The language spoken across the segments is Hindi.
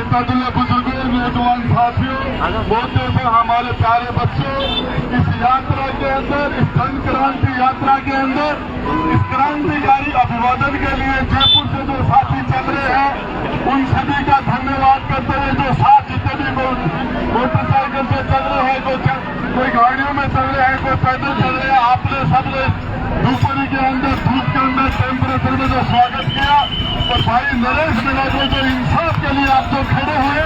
मुतअद्दिल बुजुर्गों, नौजवान साथियों, मोटे से हमारे प्यारे बच्चों, इस यात्रा के अंदर, इस जन क्रांति यात्रा के अंदर, इस क्रांतिकारी अभिवादन के लिए जयपुर से जो साथी चल रहे हैं, उन सभी का धन्यवाद करते हुए, जो साथ जितने भी मोटरसाइकिल से चल रहे हैं, कोई गाड़ियों में चल रहे हैं, कोई पैदल चल रहे हैं, आपने सबने दोपहरी के अंदर, धूप के अंदर, टेम्परेचर में जो स्वागत किया, और भाई नरेश मीणा को जो इंसाफ के लिए आप जो खड़े हुए,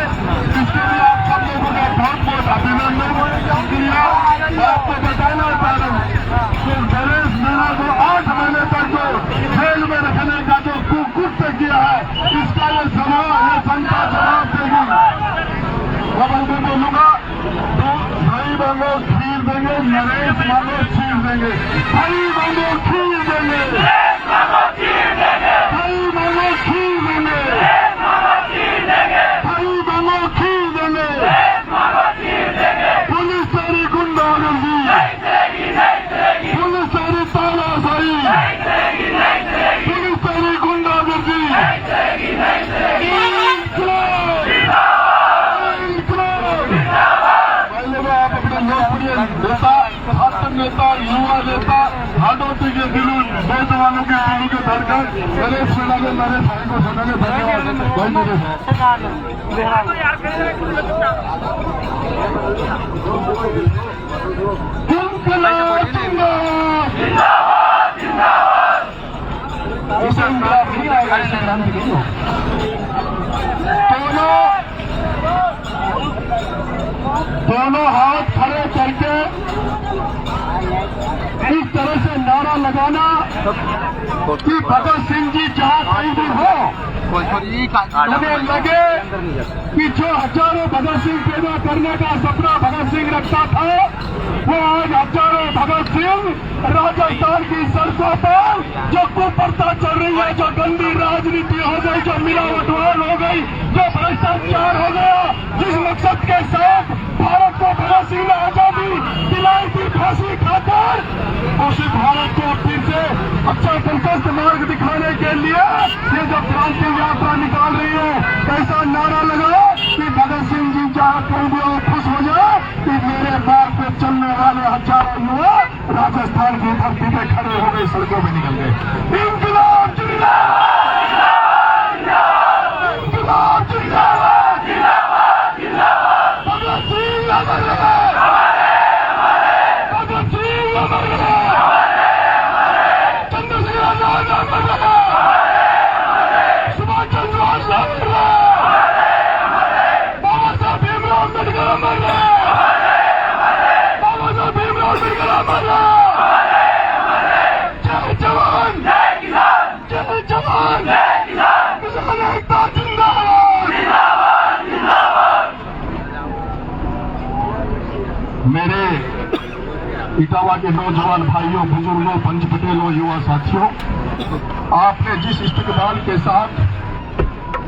इसके लिए आप सब लोगों का बहुत बहुत अभिनंदन किया। मैं आपको बताना चाह रहा हूँ कि नरेश मीणा को 8 महीने तक जो जेल में रखने का जो कुकृत्य किया है, इसका ये जनता जवाब देगी। अब मैं बोलूंगा, तो भाई मांगो खीर देंगे, नरेश मांगो खीर देंगे, भाई मांगो खीर देंगे, भाई मांगो खीर देंगे, भाई मांगो खीर देंगे। पुलिस तेरी गुंडागर्दी, पुलिस तेरी तानाशाही, पुलिस तेरी गुंडागर्दी। नेता, छात्र नेता, युवा नेता, हाडोटी के दिलों, नौजवानों के दिलों के धड़कन, नरेश मीणा ने नरेश भाई को सुनाने धन्यवाद। भाई नरेश दोनों हाथ खड़े करके इस तरह से नारा लगाना कि भगत सिंह जी जहाँ कहीं भी हो, उन्हें लगे कि जो हजारों भगत सिंह पैदा करने का सपना भगत सिंह रखता था, वो आज हजारों भगत सिंह राजस्थान की सड़कों पर जो कुप्रथा चल रही है, जो गंदी राजनीति हो गई, जो मिलावटवार हो गई, जो भ्रष्टाचार हो गया, जिस मकसद के साथ भारत को भगत सिंह ने आजादी दिलाई थी फांसी खाकर, उसी भारत को फिर से अच्छा संतुष्ट मार्ग दिखाने के लिए ये जो क्रांति यात्रा निकाल रही है, कैसा नारा लगाओ कि भगत सिंह जी जहाँ कहीं भी और खुश हो जाए कि मेरे मार्ग पे चलने वाले हजारों युवा राजस्थान की धरती पे खड़े हो गए, सड़कों में निकल गए। इंकलाब जिंदाबाद, इंकलाब जिंदाबाद, भगत सिंह अमर रहे, भगत सिंह अमर रहे, चंद्रशेखर आजाद अमर रहे, सुभाष चंद्र बोस अमर रहे, बाबा साहब भीमराव अम्बेडकर अमर रहे, बाबा साहब भीमराव अम्बेडकर अमर रहे। जय जवान, जय किसान, जय जवान, जय किसान, किसान एकता जिंदाबाद, जिंदाबाद, जिंदाबाद। मेरे इटावा के नौजवान भाइयों, बुजुर्गों, पंचपटेलों, युवा साथियों, आपने जिस इस्तकबाल के साथ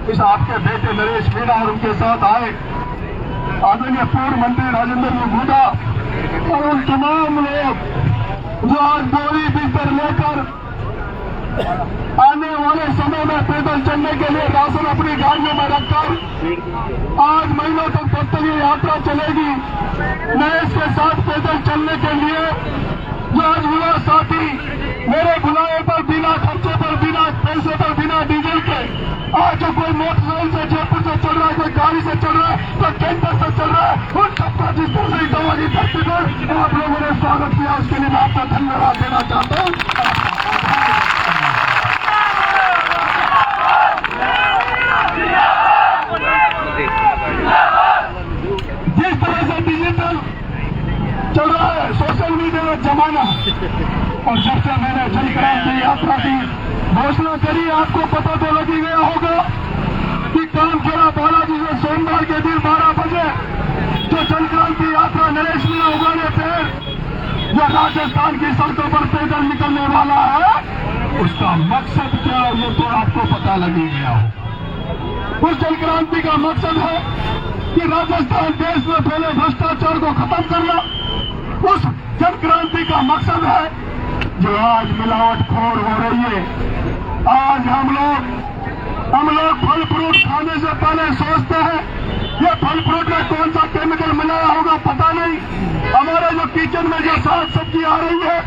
इस आपके बेटे नरेश मीणा और उनके साथ आए आदरणीय पूर्व मंत्री राजेंद्र गुदा और उन तमाम लोग जो आज बोरी बिस्तर लेकर आने वाले समय में पैदल चलने के लिए राशन अपनी गाड़ियों में रखकर आज महीनों तक ये यात्रा चलेगी, नरेश के साथ पैदल चलने के लिए जो आज युवा साथी मेरे बुलाए पर बिना खर्चे पर, बिना पैसे पर, बिना डीजल के आज जो कोई मोटरसाइकिल से जयपुर से चल रहा है, कोई गाड़ी से चल रहा है, कोई कैंपर से चल रहा है, उन सबका जिस तरह से दवा की धरती पर आप लोगों ने स्वागत किया, उसके लिए मैं आपका धन्यवाद देना चाहता हूँ। जिस तरह से डिजिटल चल रहा है, सोशल मीडिया का जमाना, और जब से मैंने जन क्रांति यात्रा की घोषणा करी, आपको पता तो लग ही गया होगा कि कामखेड़ा बालाजी से सोमवार के दिन 12 बजे जो जन क्रांति यात्रा नरेश मीणा उगाने पे जो राजस्थान की सड़कों पर पैदल निकलने वाला है, उसका मकसद क्या है ये तो आपको पता लग ही गया हो। उस जन क्रांति का मकसद है कि राजस्थान देश में फैले भ्रष्टाचार को खत्म करना। उस जन क्रांति का मकसद है जो आज मिलावटखोर हो रही है। आज हम लोग हम लोग फल फ्रूट खाने से पहले सोचते हैं ये फल फ्रूट में कौन सा केमिकल मिलाया होगा पता नहीं। हमारे जो किचन में जो साग सब्जी आ रही है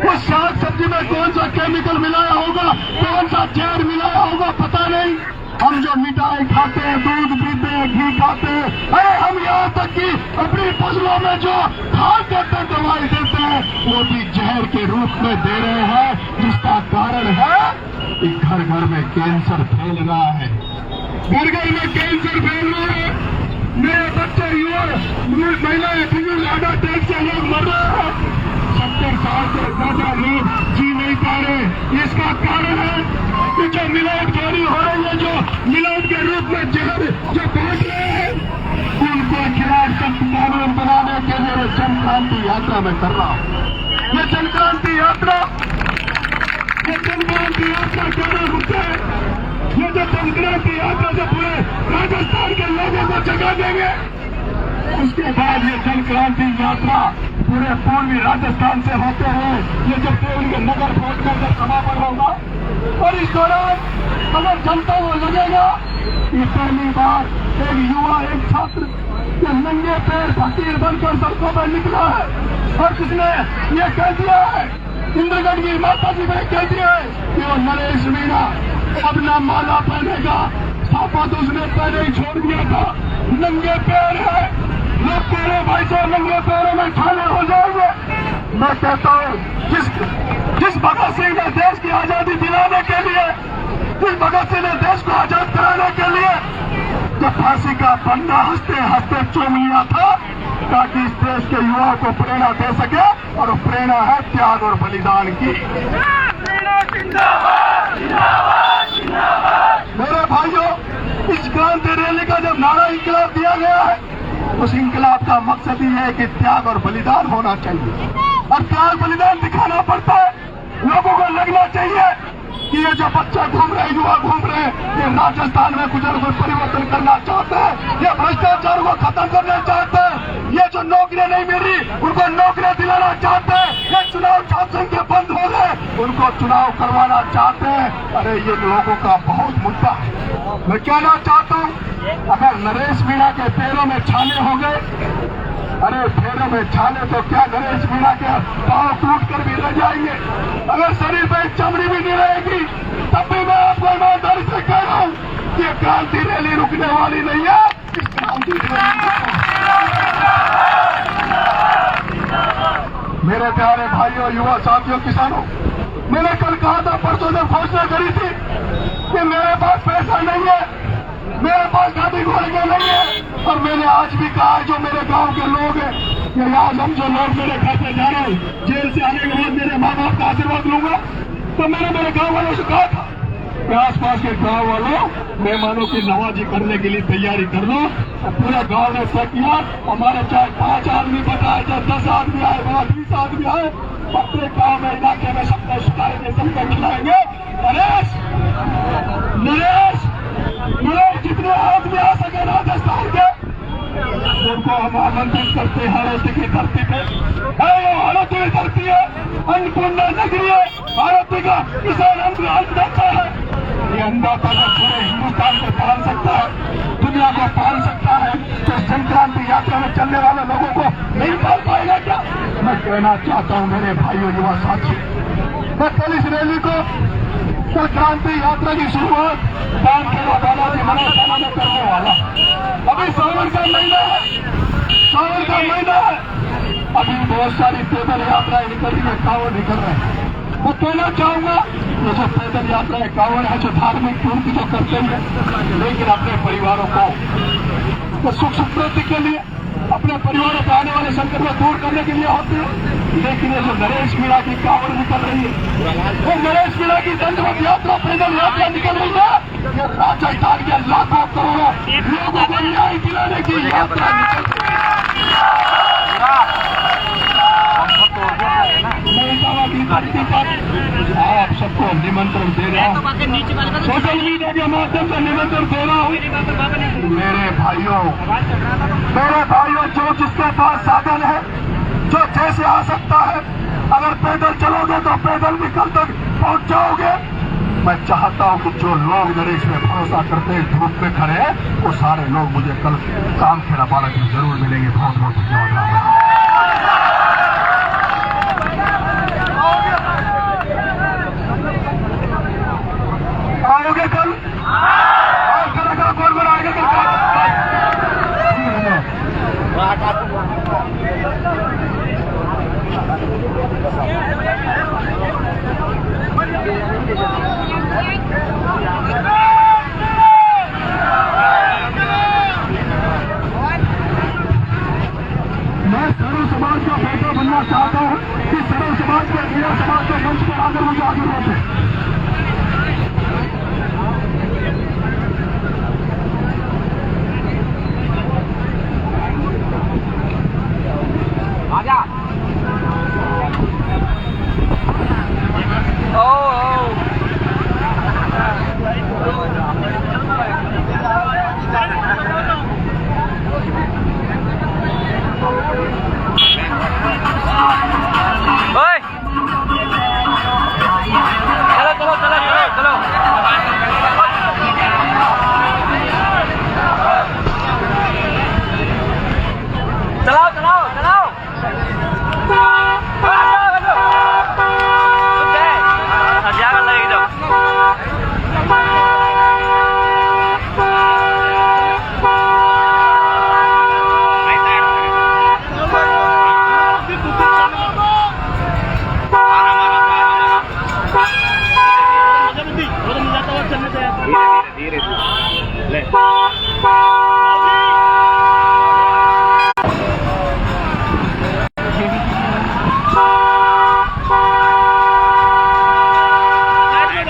उस साग सब्जी में कौन सा केमिकल मिलाया होगा, कौन सा जहर मिलाया होगा पता नहीं। हम जो मिठाई खाते हैं, दूध पीते हैं, घी खाते हैं, अरे हम यहाँ तक कि अपनी फसलों में जो खाद देते हैं, दवाई देते हैं, वो भी जहर के रूप में दे रहे हैं, जिसका कारण है कि घर घर में कैंसर फैल रहा है, घर घर में कैंसर फैल रहा है। मेरे बच्चे, युवा, महिलाएं, बुजुर्ग हार्ट अटैक से लोग मर रहे हैं। 70 साल से ज्यादा लोग जी नहीं पा रहे। इसका कारण है कि जो मिलावटखोरी हो रही है, जो मिलावट के रूप में जहर जो बांट रहे हैं, उनके खिलाफ सख्त कानून बनाने के लिए जन क्रांति यात्रा में कर रहा हूँ। ये जन क्रांति यात्रा क्या होता है? ये जो जन क्रांति यात्रा से पूरे राजस्थान के लोगों को जगा देंगे, उसके बाद ये जन क्रांति यात्रा पूरे पूर्वी राजस्थान से होते हुए ये जब देवरी के नगर पहुंच कर जब समापन होगा, और इस दौरान अगर जनता को लगेगा कि पहली बार एक युवा, एक छात्र ये नंगे पैर फकीर बनकर सड़कों पर निकला है, और जिसने ये कह दिया है, इंद्रगढ़ की माता जी ने कह दिया है कि वो नरेश मीणा अपना माला पहनेगा, सापा तो उसने पहले ही छोड़ दिया था, नंगे पैर है। लोग कह रहे भाई साहब नंगे पैरों में खाने हो जाएंगे। मैं कहता हूँ जिस भगत सिंह ने देश की आजादी दिलाने के लिए, जिस भगत सिंह ने देश को आजाद कराने के लिए जो फांसी का फंदा हंसते हंसते चूम लिया था, ताकि इस देश के युवाओं को प्रेरणा दे सके, और वो प्रेरणा है त्याग और बलिदान की। मेरे भाइयों, इस क्रांति रैली का जब नारा इंकलाब दिया गया है, उस इंकलाब का मकसद ही है कि त्याग और बलिदान होना चाहिए, और त्याग बलिदान दिखाना पड़ता है। लोगों को लगना चाहिए कि ये जो बच्चे घूम रहे, युवा घूम रहे हैं, ये राजस्थान में कुछ न कुछ परिवर्तन करना चाहते हैं, ये भ्रष्टाचार को खत्म करना चाहते हैं, ये जो नौकरियां नहीं मिल रही उनको नौकरियां दिलाना चाहते हैं, ये चुनाव छात्र के बंद हो गए उनको चुनाव करवाना चाहते हैं। अरे ये लोगों का बहुत मुद्दा है। मैं कहना चाहता हूँ, अगर नरेश मीणा के पैरों में छाले हो गए, अरे पैरों में छाले तो क्या नरेश मीणा के पांव टूट कर भी रह जाएंगे, अगर शरीर पे चमड़ी भी नहीं रहेगी, तब भी मैं आपको ईमानदारी से कह रहा हूँ कि क्रांति रैली रुकने वाली नहीं है। इस क्रांति रैली मेरे प्यारे भाइयों, युवा साथियों, किसानों, मैंने कल कहा था, परसों जब घोषणा करी थी कि मेरे पास पैसा नहीं है, मेरे पास गाड़ी घोड़े नहीं है, और मैंने आज भी कहा है जो मेरे गांव के लोग हैं, कि आज हम जो लोग मेरे घर पे जा रहे हैं, जेल से आने के बाद मेरे माँ बाप का आशीर्वाद लूंगा, तो मैंने मेरे गांव वालों से कहा था कि आसपास के गांव वालों मेहमानों की नवाजी करने के लिए तैयारी कर लो। पूरे गांव ने तय किया, हमारे चाहे 5 आदमी बताए, चाहे 10 आदमी आए, 20 आदमी आए, अपने गांव में, इलाके में सबको सुनाएंगे, सबको खिलाएंगे। नरेश जितने आदमी आ सके राजस्थान के, उनको हम आमंत्रित करते हैं हरौती की धरती पे। वो हरौती की धरती है, अन्नपूर्णा नगरी है, हरौती का किसान अन्नदाता है। ये अन्नदाता को पूरे हिंदुस्तान को पाल सकता है, दुनिया को पाल सकता है, तो जन क्रांति यात्रा में चलने वाले लोगों को नहीं पाल पाएगा क्या? मैं कहना चाहता हूँ मेरे भाइयों, युवा साथियों, मैं कल इस रैली को, कल क्रांति यात्रा की शुरुआत दानखेड़ा बालाजी मनोज थाना में करने वाला। अभी सावन का महीना है, सावन का महीना है, अभी बहुत सारी पैदल यात्राएं निकल रही है, कांवड़ निकल रहे हैं। मैं कहना चाहूंगा, ये जो पैदल यात्राएं, कांवड़ है, जो धार्मिक पूर्ति जो करते हैं, लेकिन अपने परिवारों को सुख समृद्धि के लिए, अपने परिवारों पर आने वाले संकट को दूर करने के लिए होते हैं। लेकिन ये जो नरेश मीणा की कांवड़ निकल रही है, वो नरेश मीणा की दंडवत यात्रा, पैदल यात्रा निकल रही है, ये राजस्थान के लाखों करोड़ों लोगों को न्याय दिलाने की यात्रा निकल रही है। आप सबको निमंत्रण दे रहा हूँ, सोशल मीडिया के माध्यम से निमंत्रण दे रहा हूँ। मेरे भाइयों, जो जिसके पास साधन है, जो जैसे आ सकता है, अगर पैदल चलोगे तो पैदल भी कल तक पहुंच जाओगे, मैं चाहता हूं कि जो लोग मेरे इसमें भरोसा करते हैं धूप में खड़े हैं वो सारे लोग मुझे कल काम खेड़ा बालक में जरूर मिलेंगे। बहुत बहुत धन्यवाद। आओगे कल? कौन बनाएगा कल? मैं सर्व समाज का बेटा बनना चाहता हूं कि सर्व समाज के मेरा समाज के मंच पर आकर मुझे आगे बढ़े। धीरे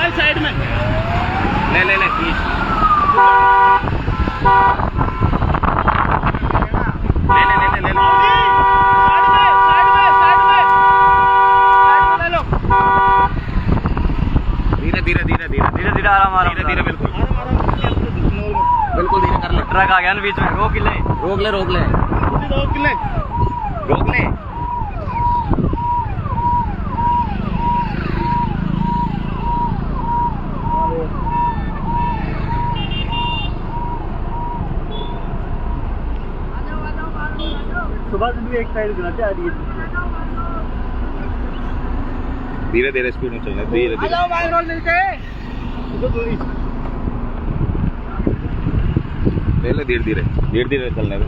ले साइड में ले ले ले धीरे आराम आराम धीरे बिल्कुल बिल्कुल धीरे कर ले। ट्रक आ गया ना बीच में, रोक ले रोक ले रोक ले रोक ले रोक ले। सुबह से भी एक साइड गिराते आ रही है। धीरे धीरे स्पीड में चलना, धीरे धीरे ले धीरे धीरे चलने में।